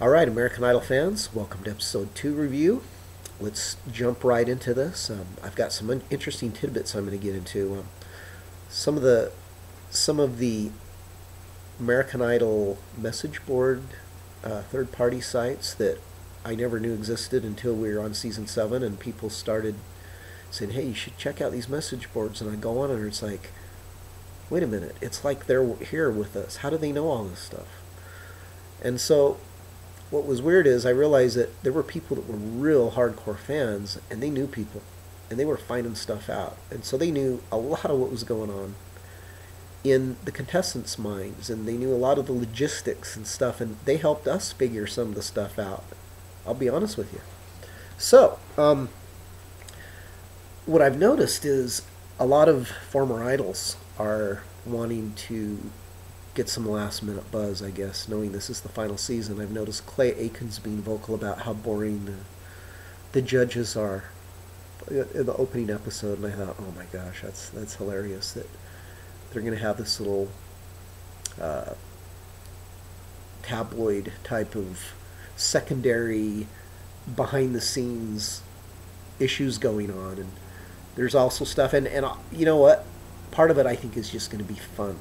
All right, American Idol fans, welcome to episode 2 review. Let's jump right into this. I've got some interesting tidbits I'm going to get into. Some of the some of the American Idol message board third-party sites that I never knew existed until we were on season 7, and people started saying, "Hey, you should check out these message boards." And I go on, and it's like, "Wait a minute! It's like they're here with us. How do they know all this stuff?" And so what was weird is I realized that there were people that were real hardcore fans, and they knew people, and they were finding stuff out, and so they knew a lot of what was going on in the contestants' minds, and they knew a lot of the logistics and stuff, and they helped us figure some of the stuff out. I'll be honest with you. So, what I've noticed is a lot of former idols are wanting to get some last minute buzz, I guess, knowing this is the final season. I've noticed Clay Aiken's being vocal about how boring the judges are in the opening episode, and I thought, oh my gosh, that's hilarious that they're going to have this little tabloid type of secondary behind the scenes issues going on. And there's also stuff, and you know what, part of it I think is just going to be fun,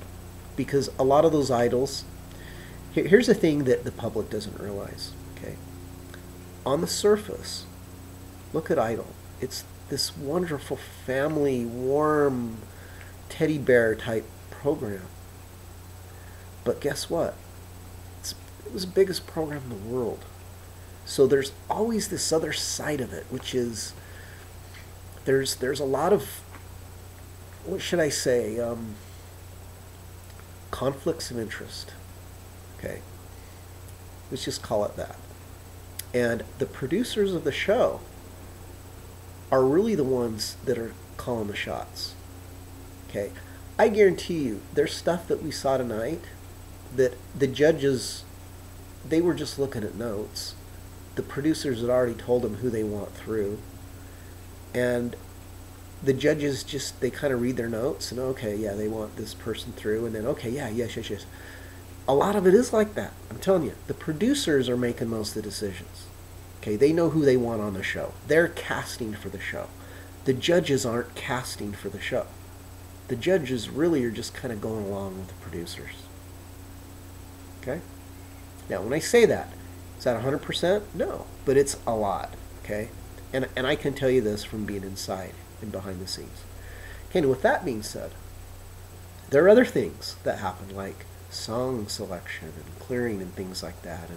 because a lot of those idols, here's the thing that the public doesn't realize, okay? On the surface, look at Idol. It's this wonderful family, warm, teddy bear type program. But guess what? It was the biggest program in the world. So there's always this other side of it, which is there's a lot of, what should I say, conflicts of interest. Okay, let's just call it that. And the producers of the show are really the ones that are calling the shots. Okay, I guarantee you there's stuff that we saw tonight that the judges, they were just looking at notes. The producers had already told them who they want through, and the judges just, they kind of read their notes and, okay, yeah, they want this person through, and then, okay, yeah, yes. A lot of it is like that. I'm telling you, the producers are making most of the decisions. Okay, they know who they want on the show. They're casting for the show. The judges aren't casting for the show. The judges really are just kind of going along with the producers. Okay? Now, when I say that, is that 100%? No, but it's a lot. Okay? And I can tell you this from being inside and behind the scenes. Okay, and with that being said, there are other things that happen, like song selection and clearing and things like that.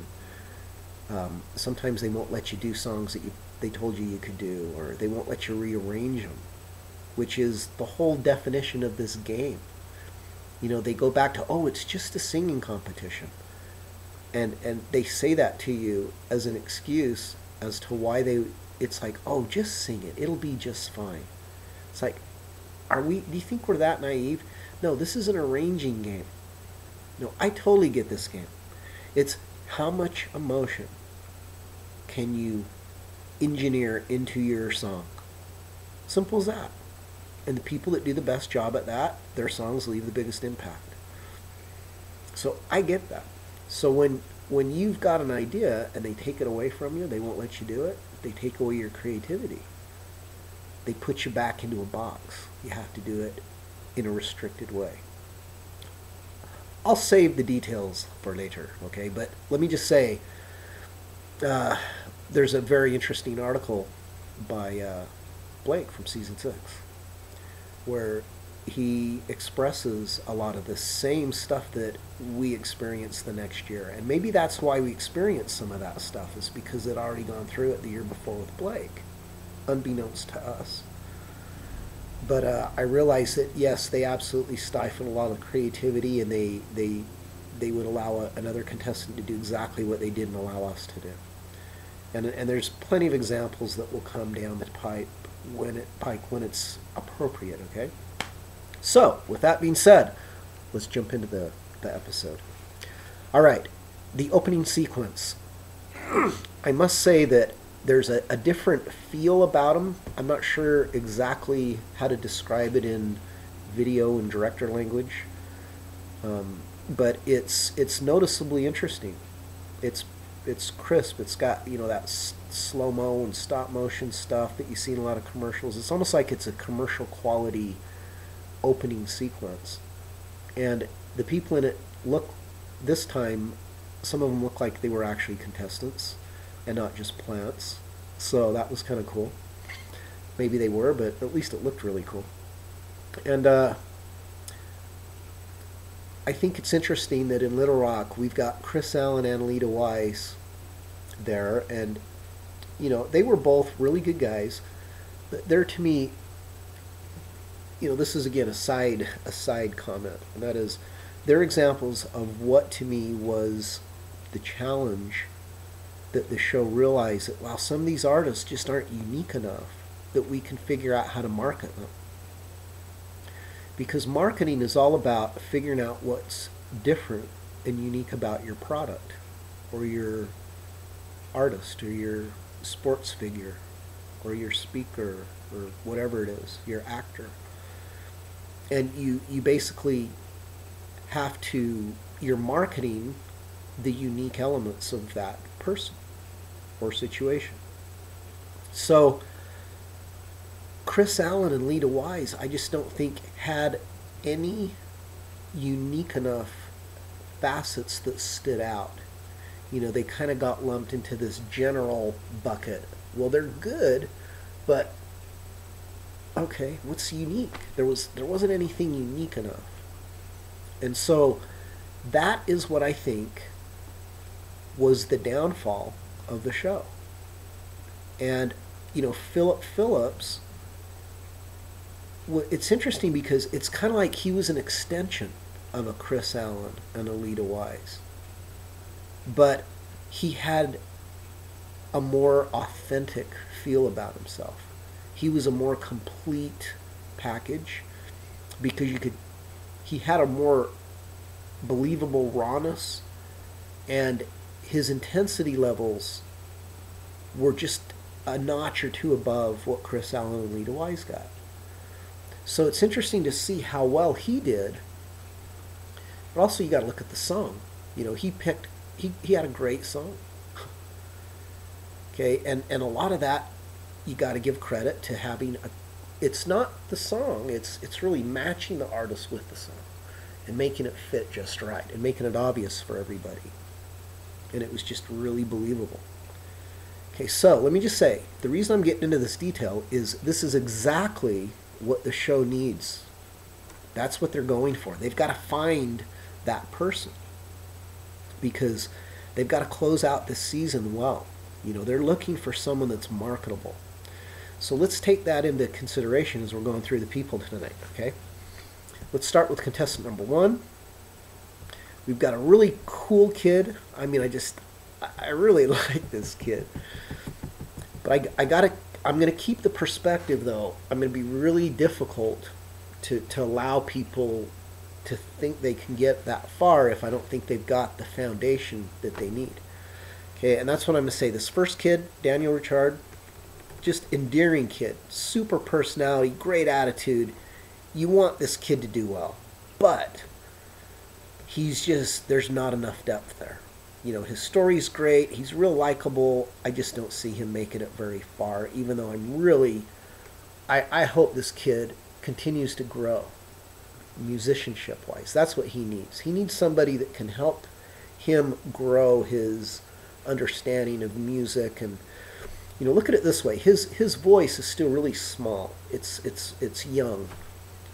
And sometimes they won't let you do songs that they told you could do, or they won't let you rearrange them, which is the whole definition of this game. You know, they go back to, oh, it's just a singing competition. And they say that to you as an excuse as to why it's like, oh, just sing it. It'll be just fine. It's like, do you think we're that naive? No, this is an arranging game. No, I totally get this game. It's how much emotion can you engineer into your song? Simple as that. And the people that do the best job at that, their songs leave the biggest impact. So I get that. So when you've got an idea and they take it away from you, they won't let you do it, they take away your creativity. They put you back into a box. You have to do it in a restricted way. I'll save the details for later, okay? But let me just say, there's a very interesting article by Blake from season 6, where he expresses a lot of the same stuff that we experienced the next year. And maybe that's why we experienced some of that stuff, is because it already gone through it the year before with Blake, unbeknownst to us. But I realized that, yes, they absolutely stifled a lot of creativity, and they would allow another contestant to do exactly what they didn't allow us to do. And there's plenty of examples that will come down the pipe when it's appropriate, okay? So, with that being said, let's jump into the episode. All right, the opening sequence. I must say that there's a different feel about them. I'm not sure exactly how to describe it in video and director language, but it's noticeably interesting. It's it's crisp. It's got, you know, that slow mo and stop motion stuff that you see in a lot of commercials. It's almost like it's a commercial quality opening sequence. And the people in it look, this time, some of them look like they were actually contestants and not just plants. So that was kind of cool. Maybe they were, but at least it looked really cool. And I think it's interesting that in Little Rock we've got Chris Allen and Lita Wise there, and you know, they were both really good guys. They're, to me, you know, this is again a side comment, and that is, they're examples of what to me was the challenge that the show realized, that while some of these artists just aren't unique enough that we can figure out how to market them. Because marketing is all about figuring out what's different and unique about your product or your artist or your sports figure or your speaker or whatever it is, your actor. And you basically have to, you're marketing the unique elements of that person or situation. So Chris Allen and Lita Wise, I just don't think had any unique enough facets that stood out. You know, they kind of got lumped into this general bucket. Well, they're good, but okay, what's unique? There wasn't anything unique enough. And so that is what I think was the downfall of the show. And, you know, Philip Phillips, it's interesting because it's kind of like he was an extension of a Chris Allen and a Lita Wise. But he had a more authentic feel about himself. He was a more complete package because he had a more believable rawness, and his intensity levels were just a notch or two above what Chris Allen and Lita Wise got. So it's interesting to see how well he did. But also you got to look at the song. You know, he had a great song. Okay, and a lot of that you got to give credit to having it's not the song, it's really matching the artist with the song and making it fit just right and making it obvious for everybody. And it was just really believable. Okay, so let me just say, the reason I'm getting into this detail is this is exactly what the show needs. That's what they're going for. They've got to find that person because they've got to close out this season well. You know, they're looking for someone that's marketable. So let's take that into consideration as we're going through the people tonight, okay? Let's start with contestant number 1. We've got a really cool kid. I mean, I really like this kid. But I'm going to keep the perspective, though. I'm going to be really difficult to allow people to think they can get that far if I don't think they've got the foundation that they need. Okay, and that's what I'm going to say. This first kid, Daniel Richard, just endearing kid, super personality, great attitude. You want this kid to do well, but there's not enough depth there. You know, his story's great. He's real likable. I just don't see him making it very far, even though I hope this kid continues to grow musicianship-wise. That's what he needs. He needs somebody that can help him grow his understanding of music. And, you know, look at it this way. His voice is still really small. It's young.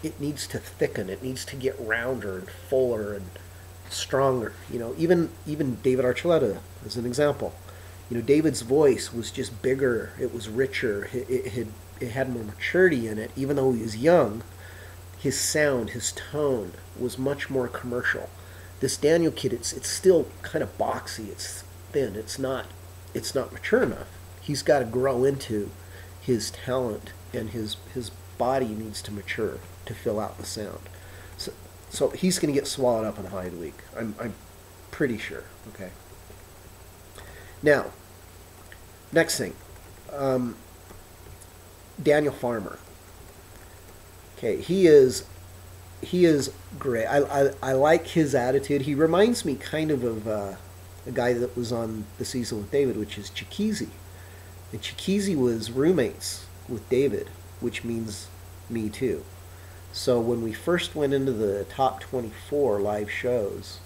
It needs to thicken. It needs to get rounder and fuller and stronger. You know, even David Archuleta as an example. You know, David's voice was just bigger. It was richer. It had more maturity in it. Even though he was young, his sound, his tone was much more commercial. This Daniel kid, it's still kind of boxy. It's thin. It's not mature enough. He's got to grow into his talent, and his body needs to mature to fill out the sound. So he's going to get swallowed up in a high league. I'm pretty sure. Okay. Now, next thing, Daniel Farmer. Okay, he is great. I like his attitude. He reminds me kind of a guy that was on the season with David, which is Chikizi. And Chikizi was roommates with David, which means me too. So when we first went into the top 24 live shows,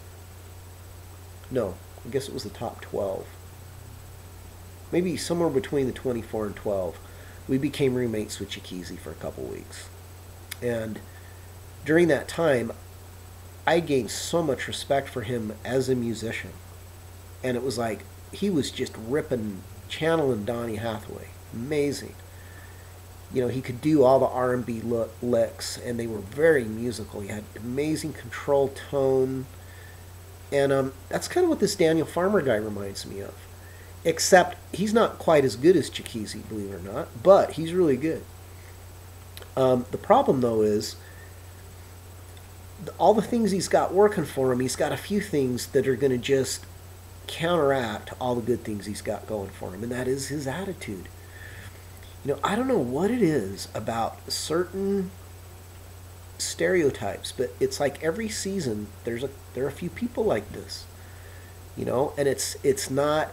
no, I guess it was the top 12. Maybe somewhere between the 24 and 12, we became roommates with Chikizi for a couple weeks. And during that time, I gained so much respect for him as a musician. And it was like, he was just ripping, channeling Donny Hathaway. Amazing. You know, he could do all the R&B licks, and they were very musical. He had amazing control tone. And that's kind of what this Daniel Farmer guy reminds me of. Except he's not quite as good as Chikizi, believe it or not, but he's really good. The problem, though, is all the things he's got working for him, he's got a few things that are going to just counteract all the good things he's got going for him, and that is his attitude. You know, I don't know what it is about certain stereotypes, but it's like every season there are a few people like this, you know, and it's not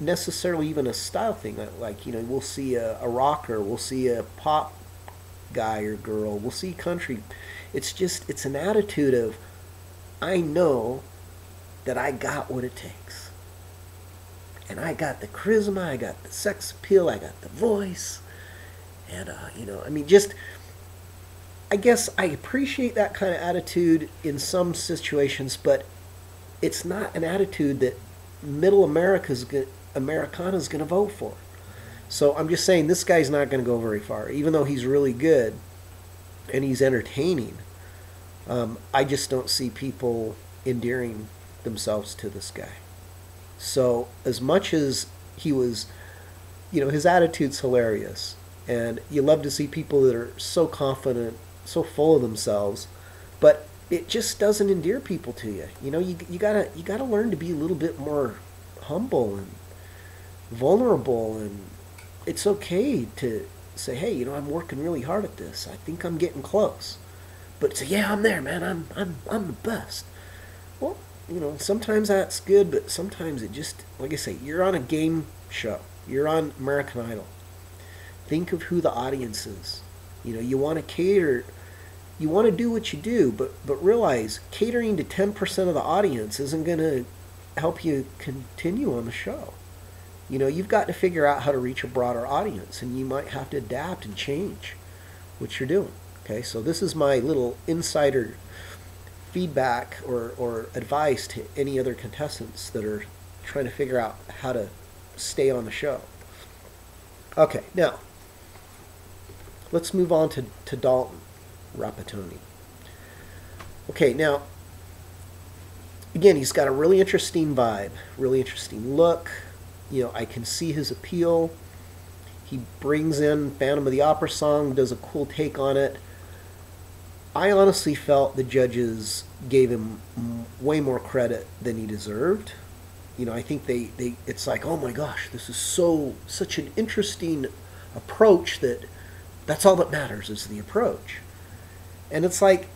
necessarily even a style thing. Like, you know, we'll see a rocker, we'll see a pop guy or girl, we'll see country. It's an attitude of, I know that I got what it takes. And I got the charisma, I got the sex appeal, I got the voice. And, you know, I mean, just, I guess I appreciate that kind of attitude in some situations, but it's not an attitude that middle Americana's going to vote for. So I'm just saying this guy's not going to go very far, even though he's really good and he's entertaining. I just don't see people endearing themselves to this guy. So as much as he was, you know, his attitude's hilarious, and you love to see people that are so confident, so full of themselves, but it just doesn't endear people to you. You know, you gotta learn to be a little bit more humble and vulnerable, and it's okay to say, hey, you know, I'm working really hard at this. I think I'm getting close. But say, yeah, I'm there, man. I'm the best. Well, you know, sometimes that's good, but sometimes it just, like I say, you're on a game show. You're on American Idol. Think of who the audience is. You know, you want to cater, you want to do what you do, but realize catering to 10% of the audience isn't going to help you continue on the show. You know, you've got to figure out how to reach a broader audience, and you might have to adapt and change what you're doing. Okay, so this is my little insider feedback or advice to any other contestants that are trying to figure out how to stay on the show. Okay, now let's move on to Dalton Rapatoni. Okay, now again, he's got a really interesting vibe, really interesting look. You know, I can see his appeal. He brings in Phantom of the Opera song, does a cool take on it. I honestly felt the judges gave him way more credit than he deserved. You know, I think it's like, oh my gosh, this is such an interesting approach that's all that matters is the approach. And it's like,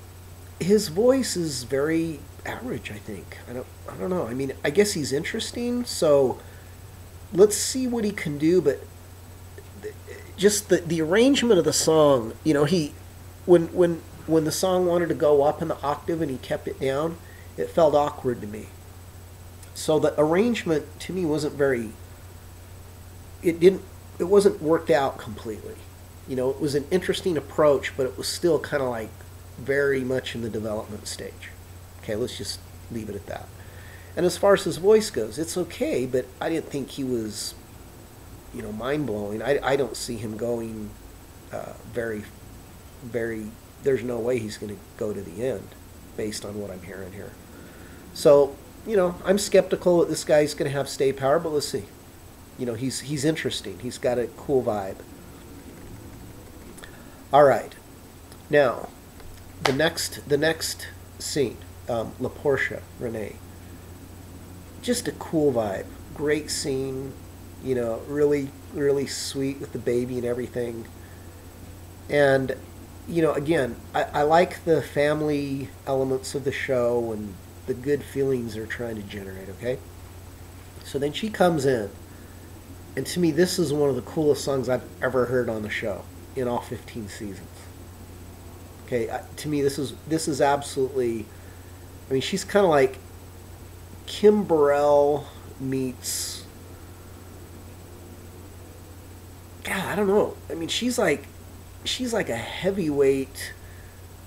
his voice is very average, I think. I don't know. I mean, I guess he's interesting, so let's see what he can do, but just the arrangement of the song, you know, when the song wanted to go up in the octave and he kept it down, it felt awkward to me. So the arrangement to me wasn't it wasn't worked out completely. You know, it was an interesting approach, but it was still kind of like very much in the development stage. Okay, let's just leave it at that. And as far as his voice goes, it's okay, but I didn't think he was, you know, mind-blowing. I don't see him going very, there's no way he's going to go to the end based on what I'm hearing here. So, you know, I'm skeptical that this guy's going to have stay power, but let's see. You know, he's interesting. He's got a cool vibe. All right. Now, the next scene, La Portia, Renee. Just a cool vibe. Great scene. You know, really, really sweet with the baby and everything. And, you know, again, I like the family elements of the show and the good feelings they're trying to generate, okay? So then she comes in, and to me, this is one of the coolest songs I've ever heard on the show in all 15 seasons. Okay, to me, this is absolutely. I mean, she's kind of like Kim Burrell meets. God, I don't know. I mean, she's like a heavyweight,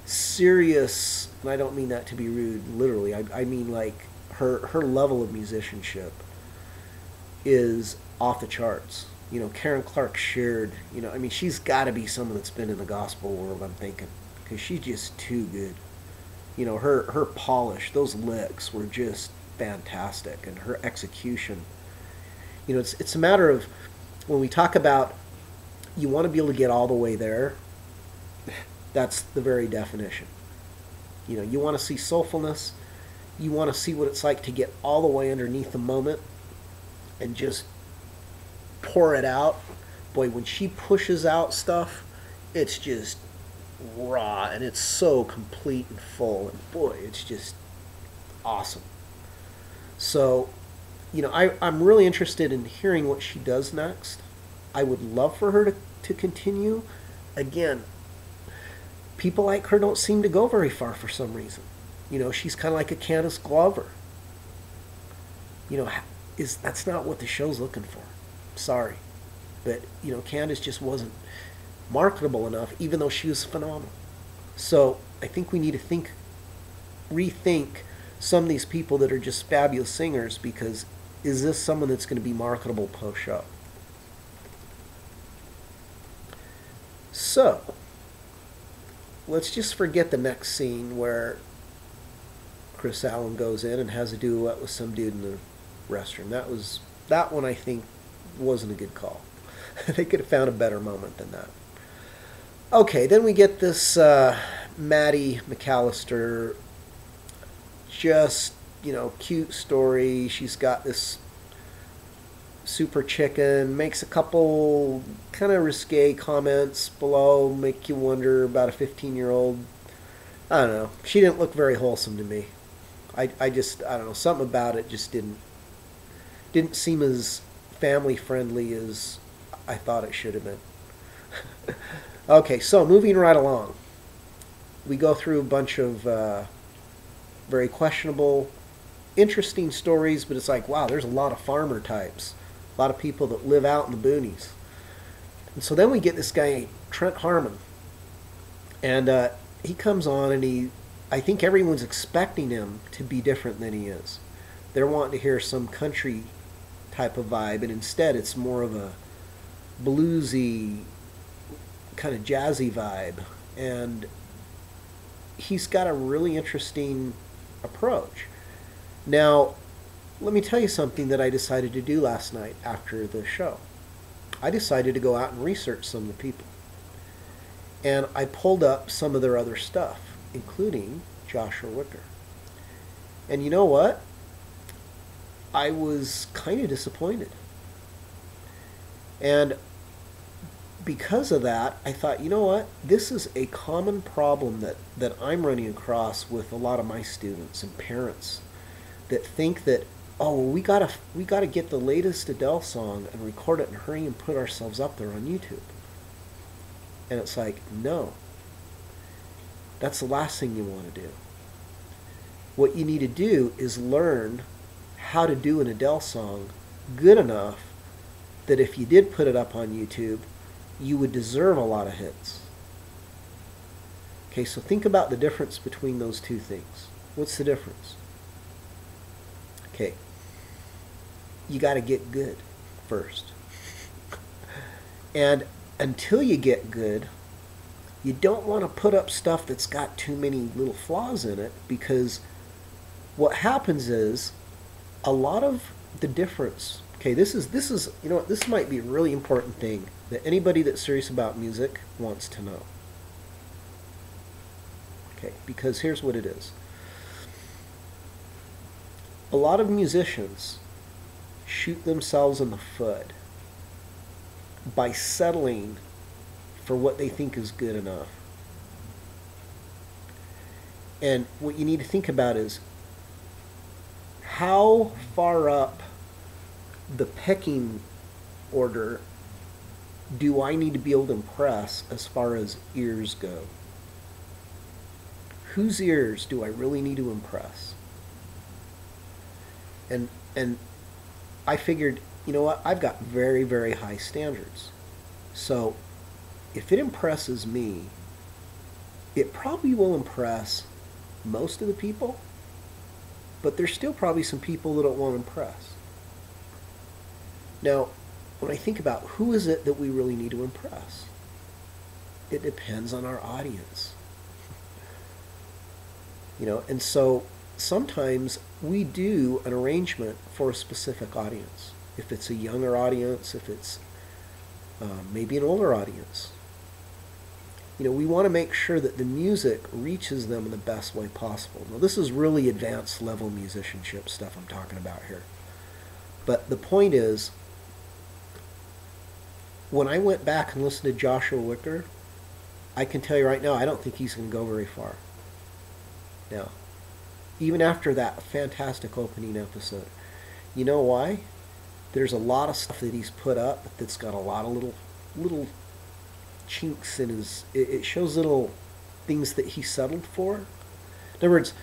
serious, and I don't mean that to be rude, literally. I mean like her level of musicianship is off the charts. You know, Karen Clark shared. You know, I mean, she's got to be someone that's been in the gospel world. I'm thinking because she's just too good. You know, her polish, those licks were just fantastic, and her execution. You know, it's a matter of when we talk about you want to be able to get all the way there. That's the very definition. You know, you want to see soulfulness. You want to see what it's like to get all the way underneath the moment and just pour it out. Boy, when she pushes out stuff, it's just raw and it's so complete and full. And boy, it's just awesome. So, you know, I'm really interested in hearing what she does next. I would love for her to continue. Again, people like her don't seem to go very far for some reason. You know, she's kind of like a Candace Glover. You know, that's not what the show's looking for. Sorry. But, you know, Candace just wasn't marketable enough, even though she was phenomenal. So I think we need to rethink some of these people that are just fabulous singers, because is this someone that's going to be marketable post-show? So, let's just forget the next scene where Chris Allen goes in and has a duet with some dude in the restroom. That one I think wasn't a good call. They could have found a better moment than that. Okay, then we get this Maddie McAllister, just, you know, cute story. She's got this super chicken, makes a couple kind of risque comments below, make you wonder about a 15-year-old. I don't know. She didn't look very wholesome to me. I don't know. Something about it just didn't seem as family friendly as I thought it should have been. Okay, so moving right along. We go through a bunch of very questionable, interesting stories, but it's like, wow, there's a lot of farmer types. A lot of people that live out in the boonies. And so then we get this guy, Trent Harmon. And he comes on and I think everyone's expecting him to be different than he is. They're wanting to hear some country type of vibe, and instead it's more of a bluesy, kind of jazzy vibe. And he's got a really interesting approach. Now, let me tell you something that I decided to do last night after the show. I decided to go out and research some of the people. And I pulled up some of their other stuff, including Joshua Wicker. And you know what? I was kind of disappointed. And because of that, I thought, you know what? This is a common problem that I'm running across with a lot of my students and parents that think that, oh, well, we gotta get the latest Adele song and record it in a hurry and put ourselves up there on YouTube. And it's like, no. That's the last thing you want to do. What you need to do is learn how to do an Adele song good enough that if you did put it up on YouTube, you would deserve a lot of hits. Okay, so think about the difference between those two things. What's the difference? Okay, you got to get good first. And until you get good, you don't want to put up stuff that's got too many little flaws in it, because what happens is a lot of the difference. Okay, this is you know what, this might be a really important thing that anybody that's serious about music wants to know. Okay, because here's what it is. A lot of musicians shoot themselves in the foot by settling for what they think is good enough. And what you need to think about is how far up the pecking order do I need to be able to impress as far as ears go? Whose ears do I really need to impress? And I figured, you know what, I've got very, very high standards. So if it impresses me, it probably will impress most of the people, but there's still probably some people that it won't impress. Now, when I think about who is it that we really need to impress, it depends on our audience. And so sometimes we do an arrangement for a specific audience. If it's a younger audience, if it's maybe an older audience. We want to make sure that the music reaches them in the best way possible. Now, this is really advanced level musicianship stuff I'm talking about here. But the point is, when I went back and listened to Joshua Wicker, I can tell you right now, I don't think he's going to go very far. Now, even after that fantastic opening episode. You know why? There's a lot of stuff that he's put up that's got a lot of little chinks in his... It shows little things that he settled for. In other words,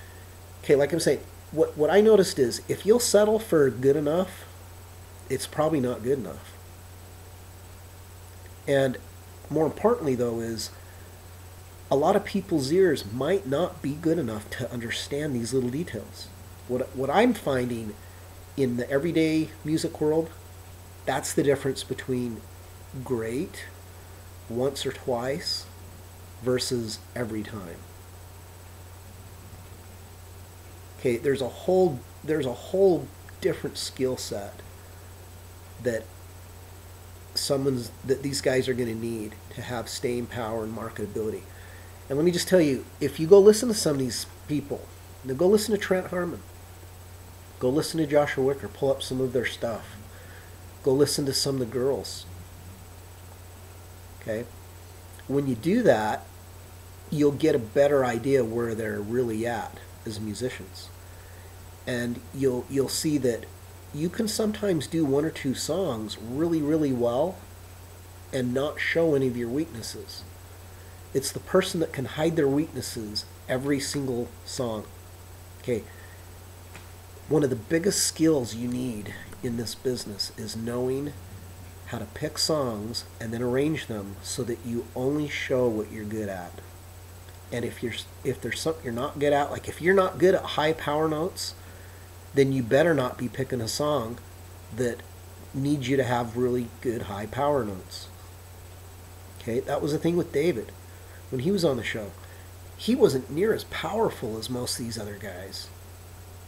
okay, like I'm saying, what I noticed is if you'll settle for good enough, it's probably not good enough. And more importantly, though, is a lot of people's ears might not be good enough to understand these little details. What I'm finding in the everyday music world, that's the difference between great, once or twice, versus every time. Okay, there's a whole different skill set that these guys are going to need to have staying power and marketability. And let me just tell you, if you go listen to some of these people, now go listen to Trent Harmon, go listen to Joshua Wicker, pull up some of their stuff, go listen to some of the girls. Okay? When you do that, you'll get a better idea where they're really at as musicians. And you'll see that you can sometimes do one or two songs really, really well and not show any of your weaknesses. It's the person that can hide their weaknesses every single song. Okay. One of the biggest skills you need in this business is knowing how to pick songs and then arrange them so that you only show what you're good at. And if there's something you're not good at, like if you're not good at high power notes, then you better not be picking a song that needs you to have really good high power notes. Okay, that was the thing with David. When he was on the show, he wasn't near as powerful as most of these other guys.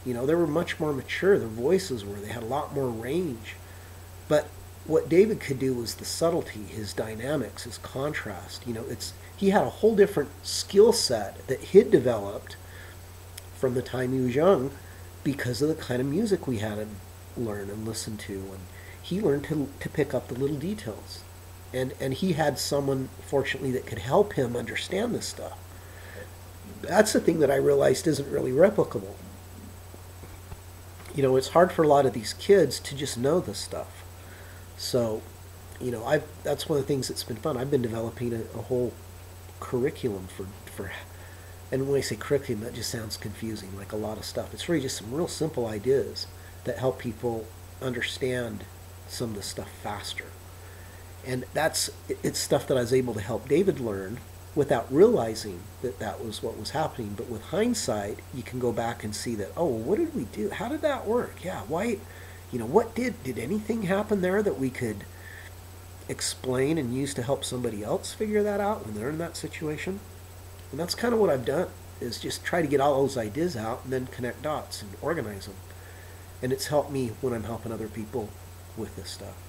They were much more mature. Their voices were. They had a lot more range. But what David could do was the subtlety, his dynamics, his contrast. He had a whole different skill set that he'd developed from the time he was young because of the kind of music we had him learn and listen to. And he learned to pick up the little details. And he had someone, fortunately, that could help him understand this stuff. That's the thing that I realized isn't really replicable. It's hard for a lot of these kids to just know this stuff. So, that's one of the things that's been fun. I've been developing a whole curriculum for, and when I say curriculum, that just sounds confusing, like a lot of stuff. It's really just some real simple ideas that help people understand some of the stuff faster. And it's stuff that I was able to help David learn without realizing that was what was happening. But with hindsight, you can go back and see that, oh, what did we do? How did that work? Yeah, why, what did anything happen there that we could explain and use to help somebody else figure that out when they're in that situation? And that's kind of what I've done, is just try to get all those ideas out and then connect dots and organize them. And it's helped me when I'm helping other people with this stuff.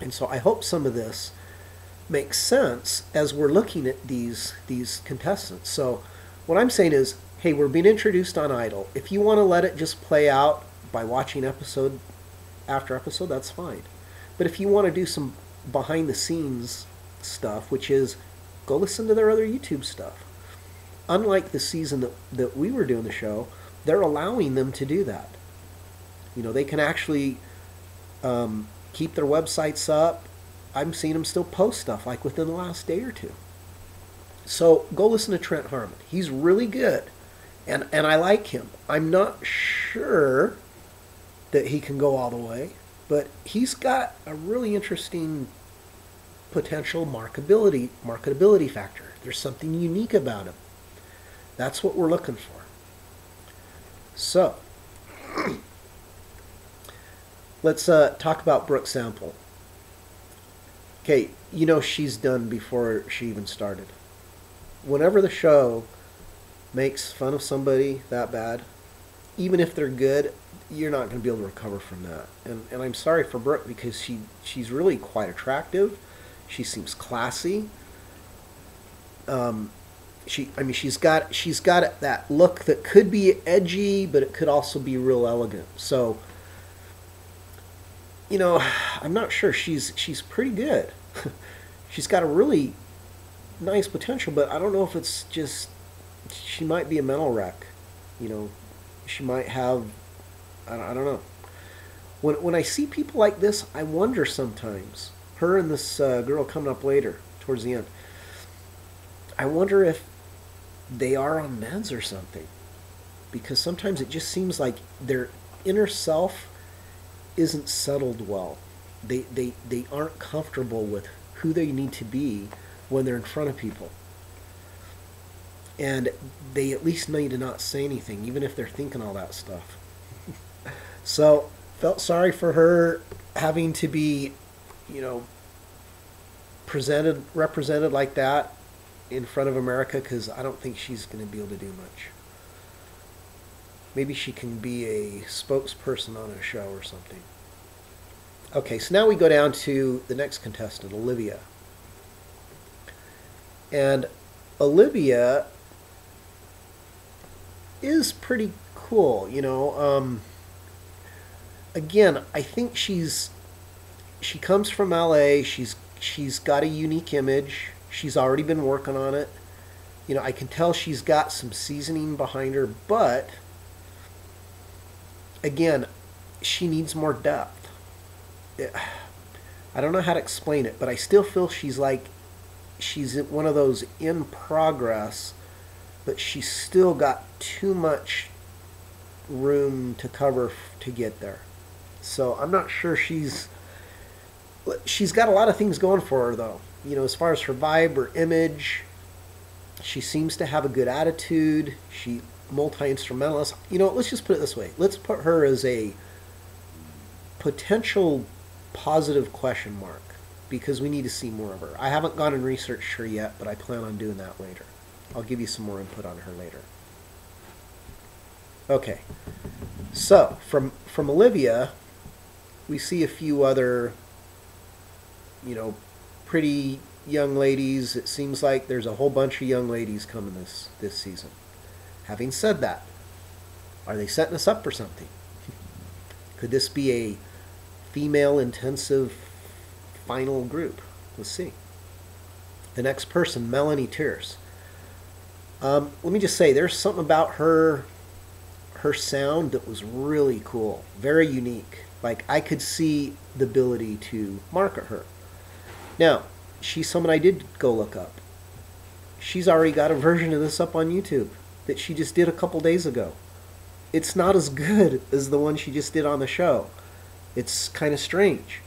And so I hope some of this makes sense as we're looking at these contestants. So what I'm saying is, hey, we're being introduced on Idol. If you want to let it just play out by watching episode after episode, that's fine. But if you want to do some behind the scenes stuff, which is go listen to their other YouTube stuff. Unlike the season that we were doing the show, they're allowing them to do that. They can actually keep their websites up. I'm seeing them still post stuff like within the last day or two. So go listen to Trent Harmon. He's really good, and I like him. I'm not sure that he can go all the way, but he's got a really interesting potential marketability factor. There's something unique about him. That's what we're looking for. So let's talk about Brooke Sample. Okay, you know she's done before she even started. Whenever the show makes fun of somebody that bad, even if they're good, you're not going to be able to recover from that. And I'm sorry for Brooke because she's really quite attractive. She seems classy. She's got that look that could be edgy, but it could also be real elegant. So, you know, I'm not sure. She's pretty good. She's got a really nice potential, but I don't know if it's just she might be a mental wreck. You know, she might have. I don't know. When I see people like this, I wonder sometimes. Her and this girl coming up later, towards the end. I wonder if they are on meds or something, because sometimes it just seems like their inner self isn't settled well. They aren't comfortable with who they need to be when they're in front of people. And they at least need to not say anything, even if they're thinking all that stuff. So, felt sorry for her having to be, you know, represented like that in front of America, because I don't think she's going to be able to do much. Maybe she can be a spokesperson on a show or something. Okay, so now we go down to the next contestant, Olivia. And Olivia is pretty cool, you know. Again, I think she comes from LA. She's got a unique image. She's already been working on it. You know, I can tell she's got some seasoning behind her, but again, she needs more depth. I don't know how to explain it, but I still feel she's one of those in progress, but she's still got too much room to cover to get there. So I'm not sure she's got a lot of things going for her, though. You know, as far as her vibe, her image, she seems to have a good attitude. She multi-instrumentalist. You know, let's just put it this way. Let's put her as a potential positive question mark, because we need to see more of her. I haven't gone and researched her yet, but I plan on doing that later. I'll give you some more input on her later. Okay, so from Olivia, we see a few other, you know, pretty young ladies. It seems like there's a whole bunch of young ladies coming this season. Having said that, are they setting us up for something? Could this be a female intensive final group? Let's see. The next person, Melanie Tierce. Let me just say, there's something about her sound that was really cool, very unique. Like, I could see the ability to market her. Now, she's someone I did go look up. She's already got a version of this up on YouTube that she just did a couple days ago. It's not as good as the one she just did on the show. It's kind of strange.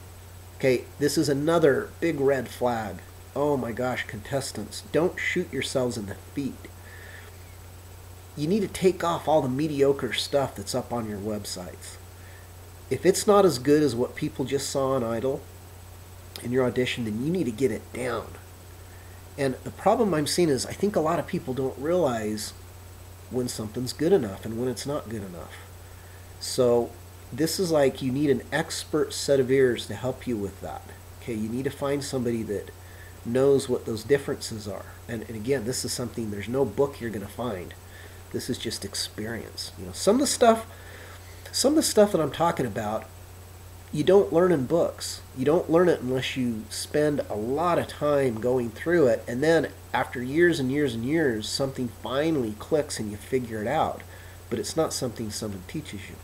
Okay, this is another big red flag. Oh my gosh, contestants, don't shoot yourselves in the feet. You need to take off all the mediocre stuff that's up on your websites. If it's not as good as what people just saw on Idol in your audition, then you need to get it down. And the problem I'm seeing is I think a lot of people don't realize when something's good enough and when it's not good enough. So this is like you need an expert set of ears to help you with that. Okay, you need to find somebody that knows what those differences are. And again, this is something, there's no book you're going to find. This is just experience. You know, some of the stuff that I'm talking about, you don't learn in books. You don't learn it unless you spend a lot of time going through it, and then after years and years and years, something finally clicks and you figure it out. But it's not something someone teaches you.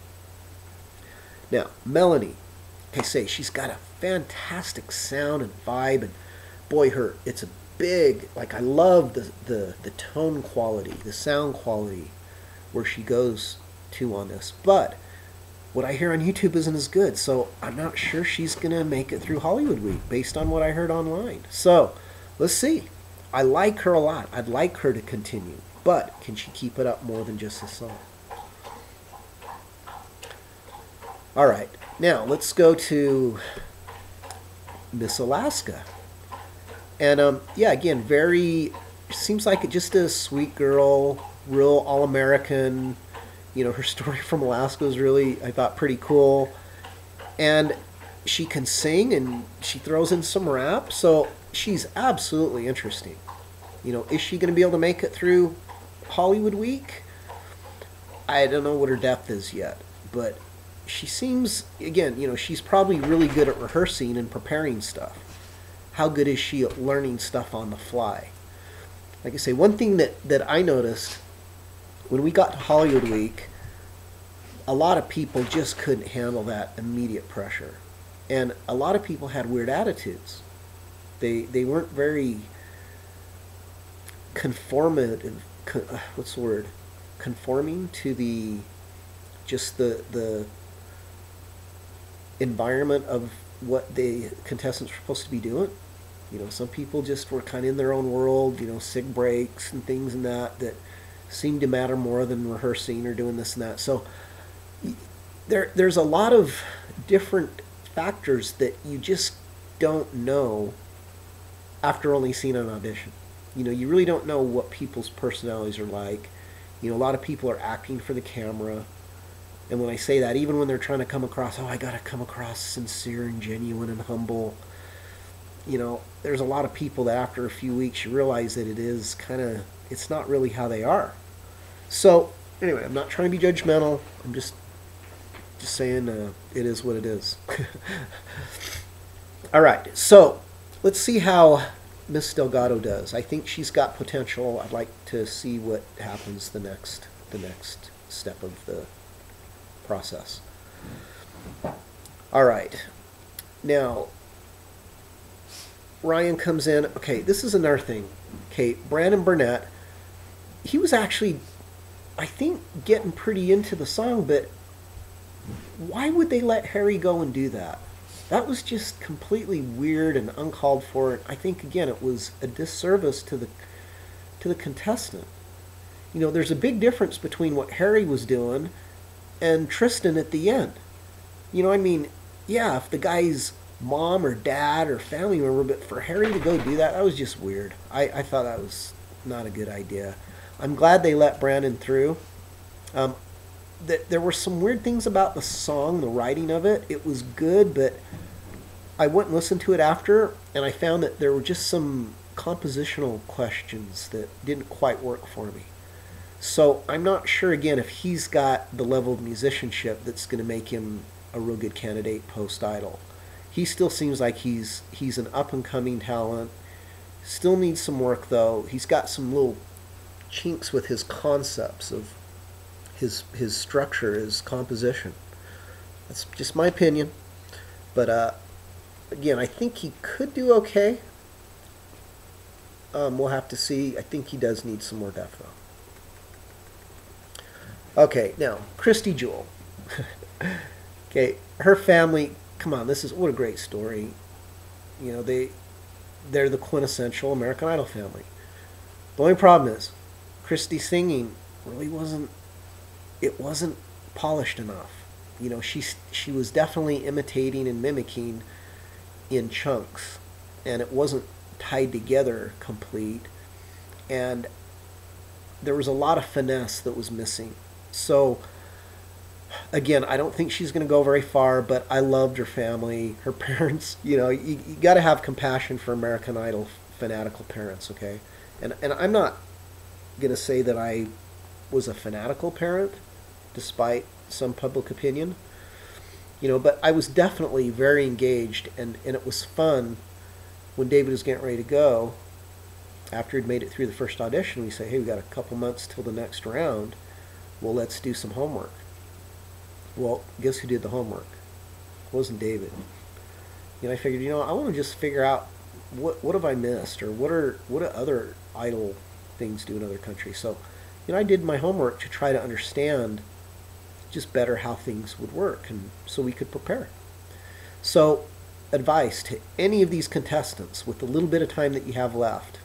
Now, Melanie, I say, she's got a fantastic sound and vibe, and boy, it's a big, like, I love the tone quality, the sound quality where she goes to on this. But what I hear on YouTube isn't as good, so I'm not sure she's going to make it through Hollywood Week based on what I heard online. So let's see. I like her a lot. I'd like her to continue, but can she keep it up more than just this song? All right, now let's go to Miss Alaska. And yeah, again, seems like just a sweet girl, real all-American. You know, her story from Alaska was really, I thought, pretty cool. And she can sing, and she throws in some rap, so she's absolutely interesting. You know, is she going to be able to make it through Hollywood Week? I don't know what her depth is yet, but she seems, again, you know, she's probably really good at rehearsing and preparing stuff. How good is she at learning stuff on the fly? Like I say, one thing that I noticed when we got to Hollywood Week, a lot of people just couldn't handle that immediate pressure. And a lot of people had weird attitudes. They weren't very conformative, what's the word? Conforming to the environment of what the contestants were supposed to be doing. You know, some people just were kind of in their own world, you know, sig breaks and things and that seemed to matter more than rehearsing or doing this and that. So there's a lot of different factors that you just don't know after only seeing an audition. You know, you really don't know what people's personalities are like. You know, a lot of people are acting for the camera. And when I say that, even when they're trying to come across, I got to come across sincere and genuine and humble. You know, there's a lot of people that after a few weeks you realize that it's not really how they are. So, anyway, I'm not trying to be judgmental. I'm just saying it is what it is. All right, so let's see how Miss Delgado does. I think she's got potential. I'd like to see what happens the next step of the process. All right, now Ryan comes in. Okay, this is another thing. Okay, Brandon Burnett, he was actually, I think, getting pretty into the song, but why would they let Harry go and do that? That was just completely weird and uncalled for. I think, again, it was a disservice to the contestant. You know, there's a big difference between what Harry was doing and Tristan at the end. You know, I mean, yeah, if the guy's mom or dad or family member, but for Harry to go do that, that was just weird. I thought that was not a good idea. I'm glad they let Brandon through. There were some weird things about the song, the writing of it. It was good, but I went and listened to it after, and I found that there were just some compositional questions that didn't quite work for me. So I'm not sure, again, if he's got the level of musicianship that's going to make him a real good candidate post-Idol. He still seems like he's an up-and-coming talent. Still needs some work, though. He's got some little chinks with his concepts of his structure, his composition. That's just my opinion. But again, I think he could do okay. We'll have to see. I think he does need some more depth, though. Okay, now, Christy Jewell. Okay, her family, come on, what a great story. You know, they're the quintessential American Idol family. The only problem is, Christy's singing really wasn't polished enough. You know, she was definitely imitating and mimicking in chunks, and it wasn't tied together complete, and there was a lot of finesse that was missing. So again, I don't think she's going to go very far, but I loved her family, her parents. You know, you got to have compassion for American Idol fanatical parents, okay? And I'm not going to say that I was a fanatical parent, despite some public opinion. You know, but I was definitely very engaged, and it was fun when David was getting ready to go. After he'd made it through the first audition, we say, hey, we got a couple months till the next round. Well, let's do some homework. Well, guess who did the homework? wasn't David. I figured, I want to just figure out what have I missed, or what do other idol things do in other countries. So, I did my homework to try to understand just better how things would work, and so we could prepare. So, advice to any of these contestants with the little bit of time that you have left,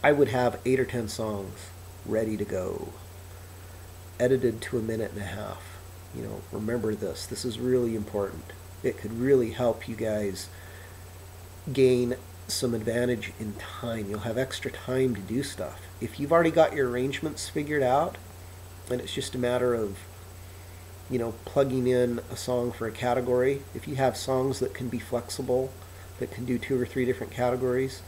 I would have 8 or 10 songs ready to go, edited to a minute and a half. Remember this. This is really important. It could really help you guys gain some advantage in time. You'll have extra time to do stuff. If you've already got your arrangements figured out, and it's just a matter of, plugging in a song for a category, if you have songs that can be flexible, that can do 2 or 3 different categories,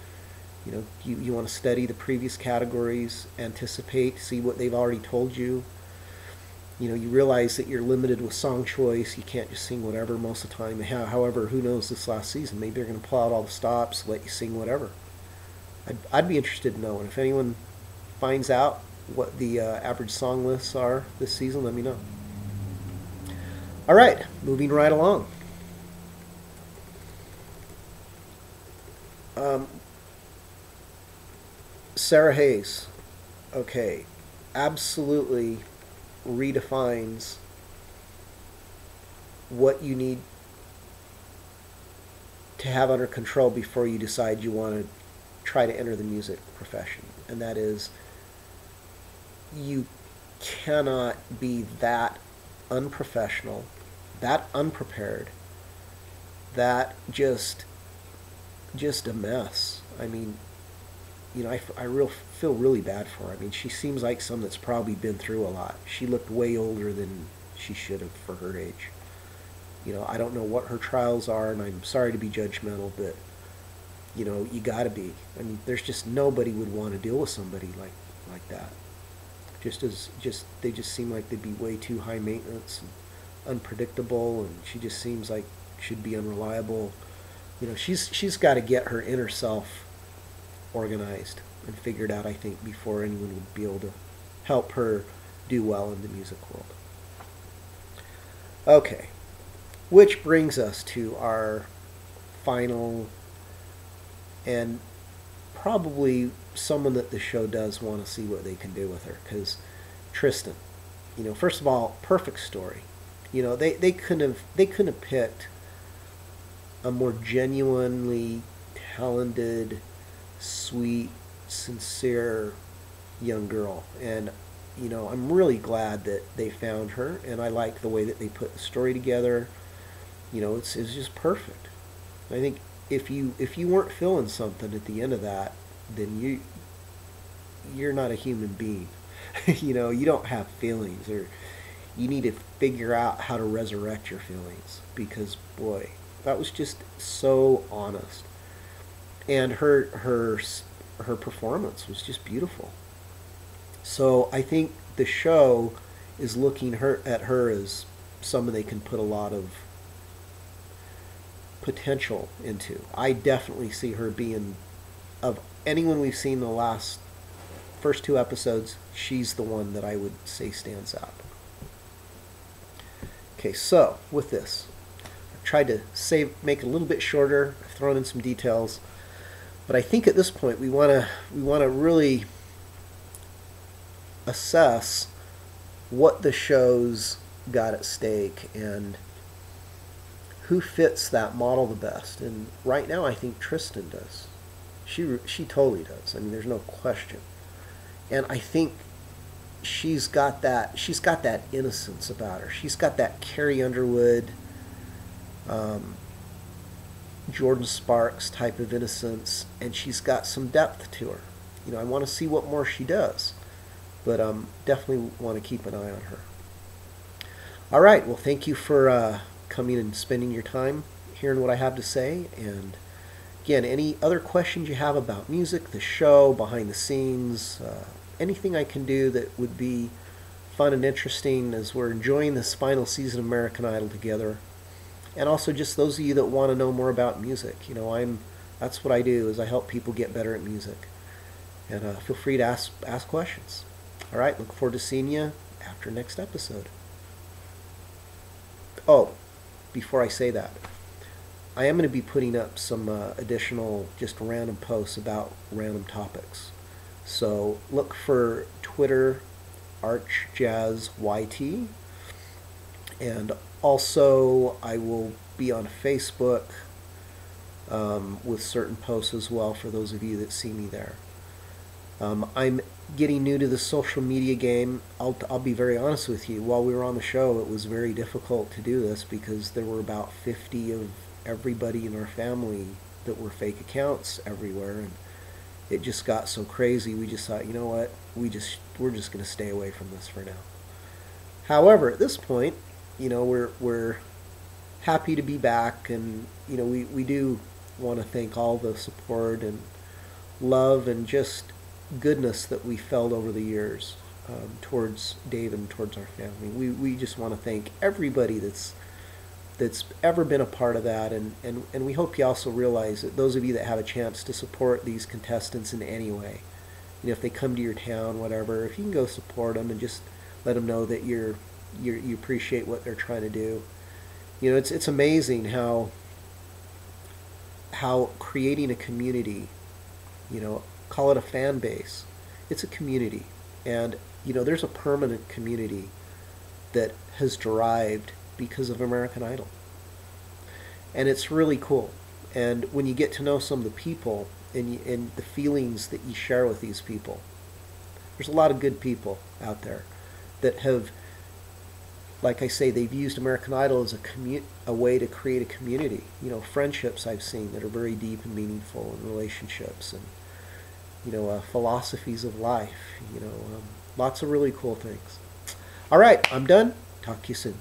you want to study the previous categories, anticipate, see what they've already told you. You realize that you're limited with song choice. You can't just sing whatever most of the time. However, who knows this last season? Maybe they're going to pull out all the stops, let you sing whatever. I'd be interested to know. And if anyone finds out what the average song lists are this season, let me know. All right, moving right along. Sarah Hayes. Okay, absolutely redefines what you need to have under control before you decide you want to try to enter the music profession. And that is, you cannot be that unprofessional, that unprepared, that just a mess. I mean, I feel really bad for her. I mean, she seems like someone that's probably been through a lot. She looked way older than she should have for her age. I don't know what her trials are, and I'm sorry to be judgmental, but, you gotta be. I mean, there's just nobody would want to deal with somebody like that. They just seem like they'd be way too high maintenance and unpredictable, and she just seems like she'd be unreliable. She's got to get her inner self organized and figured out, I think, before anyone would be able to help her do well in the music world. Okay, which brings us to our final, and probably someone that the show does want to see what they can do with her, because Tristan, first of all, perfect story. They couldn't have picked a more genuinely talented, sweet, sincere young girl. And I'm really glad that they found her, and I like the way that they put the story together. It's just perfect. I think if you weren't feeling something at the end of that, then you're not a human being. You don't have feelings, or you need to figure out how to resurrect your feelings, because boy, that was just so honest. And her performance was just beautiful. So I think the show is looking at her as someone they can put a lot of potential into. I definitely see her being, of anyone we've seen the first 2 episodes, she's the one that I would say stands out. Okay, so with this, I've tried to make it a little bit shorter. I've thrown in some details, but I think at this point we want to really assess what the show's got at stake and who fits that model the best. And right now, I think Tristan does. She totally does. I mean, there's no question. And I think she's got that innocence about her. She's got that Carrie Underwood, Jordan Sparks type of innocence, and she's got some depth to her. I want to see what more she does, but definitely want to keep an eye on her. All right, well, thank you for coming and spending your time hearing what I have to say. And again, any other questions you have about music, the show, behind the scenes, anything I can do that would be fun and interesting as we're enjoying this final season of American Idol together. And also just those of you that want to know more about music. That's what I do, is I help people get better at music. And feel free to ask questions. All right, look forward to seeing you after next episode. Oh, before I say that, I am going to be putting up some additional just random posts about random topics. So look for Twitter ArchJazzYT, and also I will be on Facebook with certain posts as well for those of you that see me there. I'm getting new to the social media game. I'll be very honest with you. While we were on the show, it was very difficult to do this because there were about 50 of everybody in our family that were fake accounts everywhere, and it just got so crazy. We just thought, you know what, we're just going to stay away from this for now. However, at this point, you know, we're happy to be back, and you know, we do want to thank all the support and love and just goodness that we felt over the years towards Dave and towards our family. We just want to thank everybody that's ever been a part of that, and we hope you also realize that those of you that have a chance to support these contestants in any way, you know, if they come to your town, whatever, if you can go support them and just let them know that you appreciate what they're trying to do. You know, it's amazing how creating a community, you know, call it a fan base, it's a community, and you know, there's a permanent community that has derived because of American Idol, and it's really cool. And when you get to know some of the people and the feelings that you share with these people, there's a lot of good people out there that have, like I say, they've used American Idol as a way to create a community. You know, friendships I've seen that are very deep and meaningful, and relationships, and you know, philosophies of life. You know, lots of really cool things. All right, I'm done. Talk to you soon.